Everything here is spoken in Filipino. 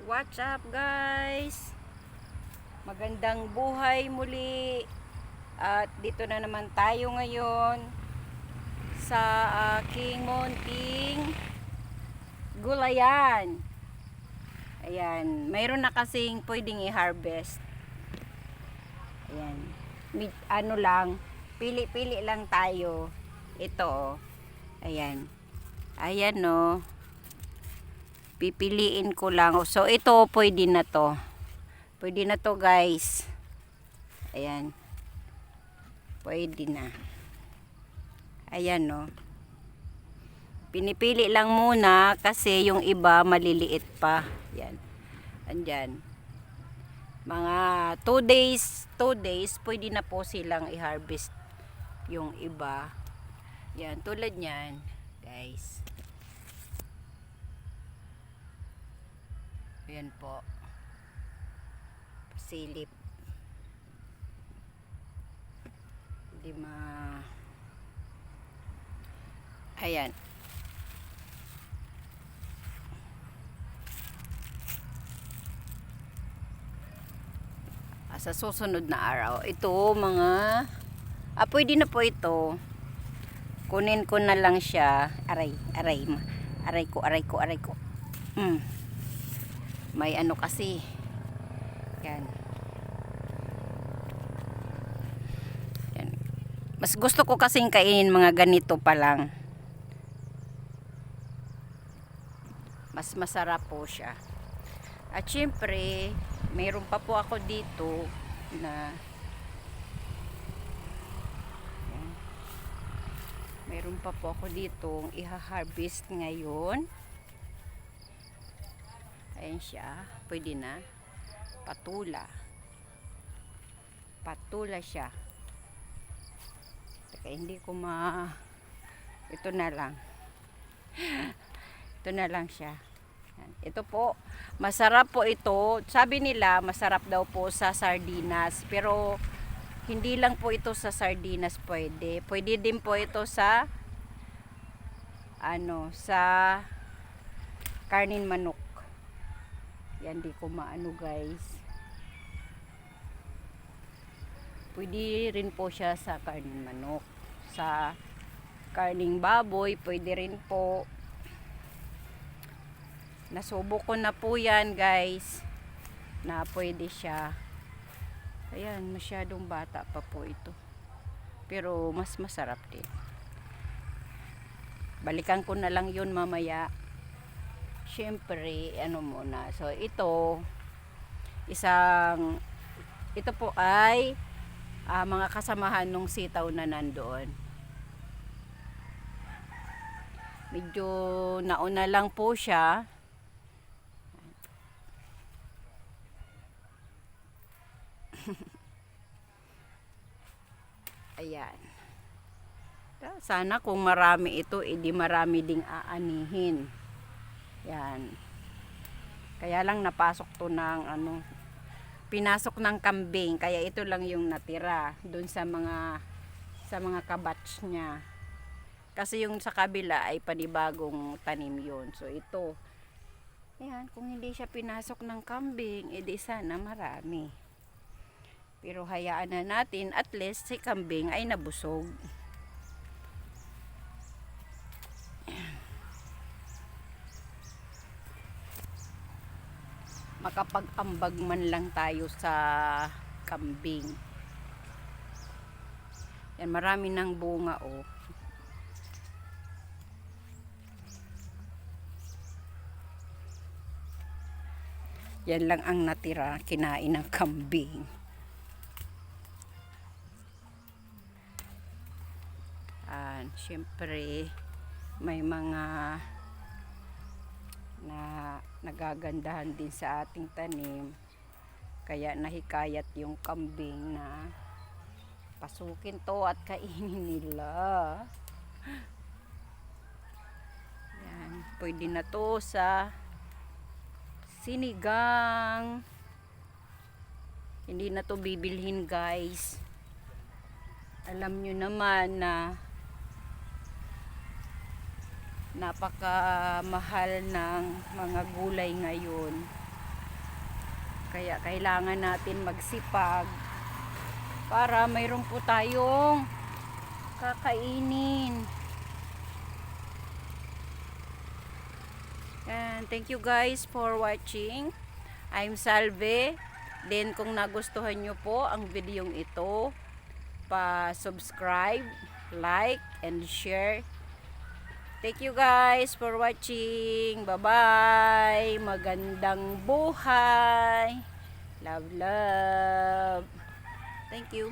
What's up guys? Magandang buhay muli. At dito na naman tayo ngayon sa aking munting gulayan. Ayan, mayroon na kasing pwedeng i-harvest. Ayan. Ano lang, pili-pili lang tayo. Ito oh. Ayan. Ayan oh. Pipiliin ko lang. So, ito, pwede na to. Pwede na to, guys. Ayan. Pwede na. Ayan, no. Pinipili lang muna kasi yung iba maliliit pa. Ayan. Andyan. Mga 2 days, pwede na po silang i-harvest yung iba. Ayan, tulad nyan, guys. Ayan po. Pasilip. Ayan. Sa susunod na araw. Ito mga pwede na po ito. Kunin ko na lang siya. Aray ko. May ano kasi. Yan. Yan. Mas gusto ko kasing kainin mga ganito pa lang. Mas masarap po siya. At syempre, mayroon pa po ako dito na yan. Mayroon pa po ako dito iha-harvest ngayon. Ayan siya. Pwede na. Patula siya. Teka, hindi ko ito na lang. Ito na lang siya. Ito po. Masarap po ito. Sabi nila, masarap daw po sa sardinas. Pero, hindi lang po ito sa sardinas pwede. Pwede din po ito sa sa karnin manok. Yan, di ko maano guys. Pwede rin po siya sa karning manok. Sa karning baboy, pwede rin po. Nasubok ko na po yan guys. Na pwede siya. Ayan, masyadong bata pa po ito. Pero mas masarap din. Balikan ko na lang yun mamaya. Siyempre, muna. So, ito po ay mga kasamahan nung sitaw na nandoon. Medyo nauna lang po siya. Ayan. Sana kung marami ito, edi marami ding aanihin. Yan. Kaya lang napasok to ng pinasok ng kambing, kaya ito lang yung natira doon sa mga kabatch niya. Kasi yung sa kabila ay panibagong tanim yun. So ito. Yan, kung hindi siya pinasok ng kambing, edi sana marami. Pero hayaan na natin, at least si kambing ay nabusog. Makapag-ambag man lang tayo sa kambing. Yan, marami ng bunga oh. Yan lang ang natira, kinain ng kambing. Siyempre may mga nagagandahan din sa ating tanim, kaya nahikayat yung kambing na pasukin to at kainin nila. Yan, pwede na to sa sinigang. Hindi na to bibilhin guys. Alam nyo naman na napakamahal ng mga gulay ngayon. Kaya kailangan natin magsipag para mayroon po tayong kakainin. And thank you guys for watching. I'm Salve. Then kung nagustuhan nyo po ang videong ito, pa-subscribe, like, and share. Thank you guys for watching. Bye-bye. Magandang buhay. Love, love. Thank you.